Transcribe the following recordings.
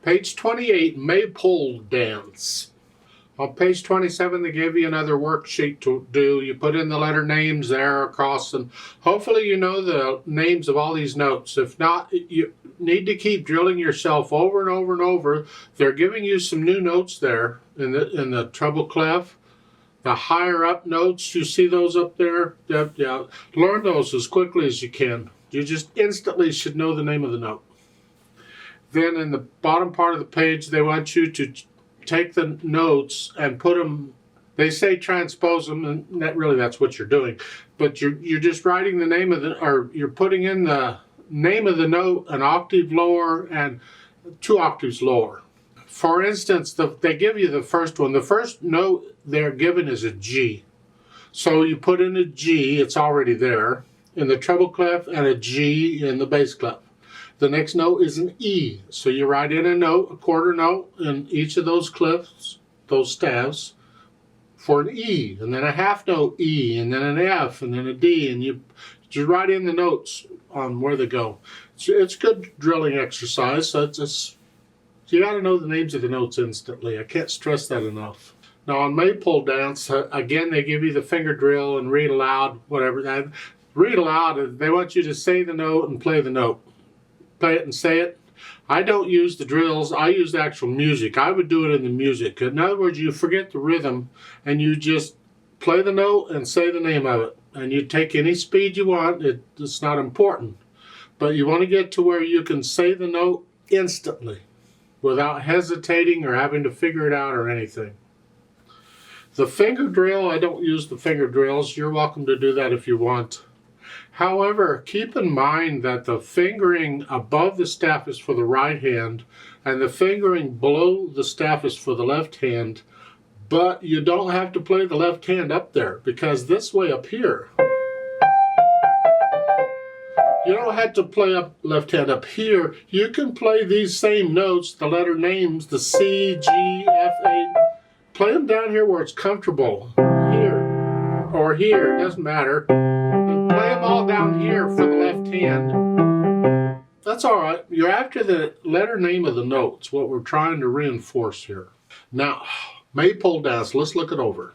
Page 28, Maypole Dance. On page 27, they give you another worksheet to do. You put in the letter names there across, and hopefully you know the names of all these notes. If not, you need to keep drilling yourself over and over and over. They're giving you some new notes there in the treble clef. The higher up notes, you see those up there? Yeah. Learn those as quickly as you can. You just instantly should know the name of the note. Then in the bottom part of the page, they want you to take the notes and put them, they say transpose them, and that's what you're doing. But you're just writing the name of or you're putting in the name of the note an octave lower and 2 octaves lower. For instance, they give you the first one. The first note they're given is a G. So you put in a G, it's already there, in the treble clef, and a G in the bass clef. The next note is an E. So you write in a note, a quarter note, in each of those clefs, those staves, for an E, and then a half note E, and then an F, and then a D, and you write in the notes on where they go. It's good drilling exercise. So you got to know the names of the notes instantly. I can't stress that enough. Now on Maypole Dance, again, they give you the finger drill and read aloud, whatever. Read aloud, they want you to say the note and play the note. Play it and say it. I don't use the drills. I use the actual music. I would do it in the music. In other words, you forget the rhythm and you just play the note and say the name of it. And you take any speed you want. It's not important. But you want to get to where you can say the note instantly without hesitating or having to figure it out or anything. The finger drill, I don't use the finger drills. You're welcome to do that if you want. However, keep in mind that the fingering above the staff is for the right hand and the fingering below the staff is for the left hand, but you don't have to play the left hand up there because this way up here, you don't have to play up left hand up here. You can play these same notes, the letter names, the C, G, F, A. Play them down here where it's comfortable, here or here, it doesn't matter. Play them all down here for the left hand. That's all right. You're after the letter name of the notes, what we're trying to reinforce here. Now, Maypole Dance, let's look it over.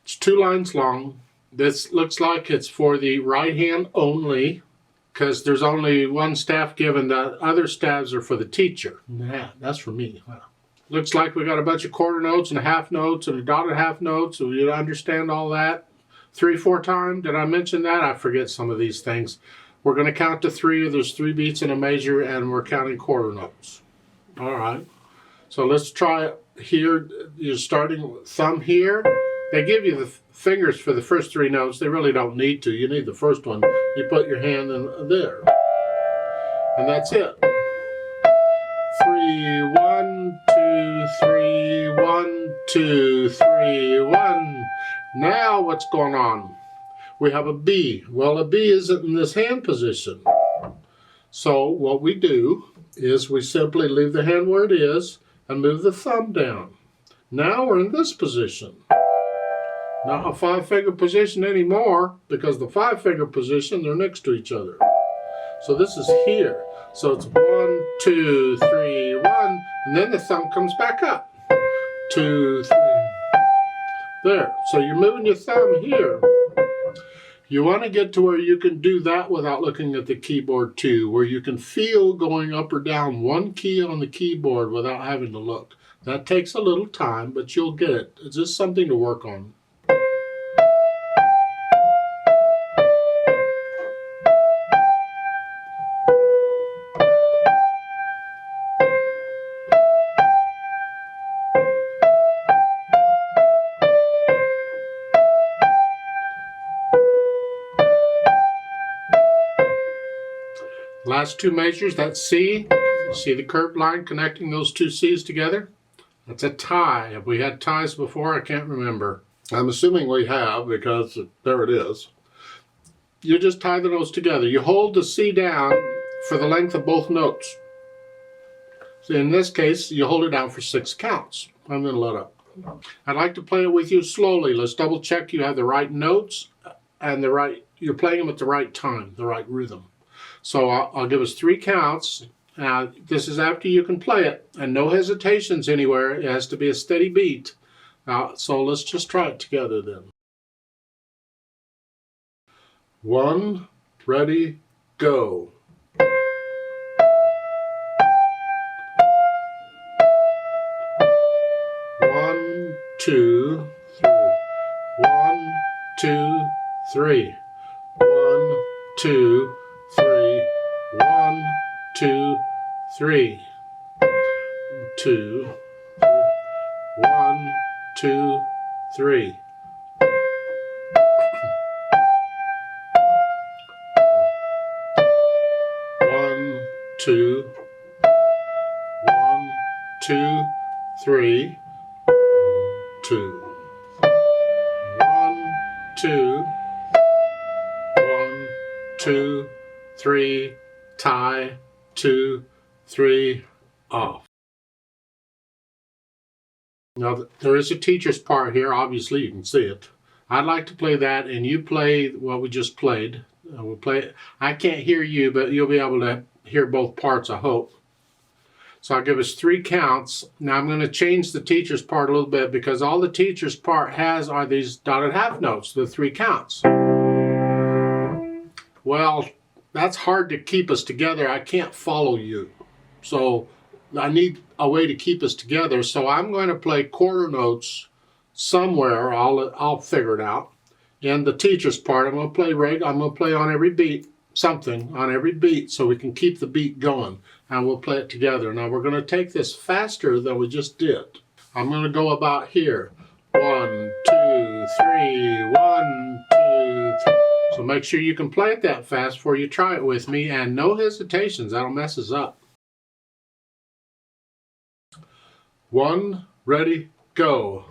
It's 2 lines long. This looks like it's for the right hand only because there's only one staff given. The other staves are for the teacher. Yeah, that's for me. Wow. Looks like we got a bunch of quarter notes and half notes and a dotted half notes. So you understand all that? 3, 4 times. Did I mention that? I forget some of these things. We're going to count to 3. There's 3 beats in a measure, and we're counting quarter notes. All right. So let's try it here. You're starting with thumb here. They give you the fingers for the first 3 notes. They really don't need to. You need the first one. You put your hand in there. And that's it. 3, 1, 2, 3, 1, 2, 3, 1. Now what's going on? We have a B. Well, a B isn't in this hand position. So what we do is we simply leave the hand where it is and move the thumb down. Now we're in this position. Not a 5-finger position anymore because the 5-finger position, they're next to each other. So this is here. So it's 1, 2, 3, 1, and then the thumb comes back up. 2, 3. There, so you're moving your thumb here. You want to get to where you can do that without looking at the keyboard too, where you can feel going up or down one key on the keyboard without having to look. That takes a little time, but you'll get it. It's just something to work on. Last 2 measures, that's C. You see the curved line connecting those 2 C's together? That's a tie. Have we had ties before? I can't remember. I'm assuming we have because there it is. You just tie the notes together. You hold the C down for the length of both notes. So in this case, you hold it down for 6 counts. I'm going to let up. I'd like to play it with you slowly. Let's double check you have the right notes and you're playing them at the right time, the right rhythm. So I'll give us 3 counts. Now, this is after you can play it, and no hesitations anywhere. It has to be a steady beat. So let's just try it together then. 1, ready, go. 1, 2, 3. 1, 2, 3. 1, 2, 3. 1, 2, 3. 2, 1, 2, 3. 1, 2, 1, 2, 3. 2. 1, 2. 1, 2, 3. Tie. 2, 3. Off. Now, there is a teacher's part here. Obviously, you can see it. I'd like to play that, and you play what we just played. We'll play it. I can't hear you, but you'll be able to hear both parts, I hope. So I'll give us 3 counts. Now I'm going to change the teacher's part a little bit because all the teacher's part has are these dotted half notes, the 3 counts. Well, that's hard to keep us together. I can't follow you. So I need a way to keep us together. So I'm going to play quarter notes somewhere. I'll figure it out. And the teacher's part, I'm going to play on every beat, something on every beat so we can keep the beat going. And we'll play it together. Now we're going to take this faster than we just did. I'm going to go about here. 1, 2, 3, 1, 2, 3. So make sure you can play it that fast before you try it with me, and no hesitations, that'll mess us up. 1, ready, go.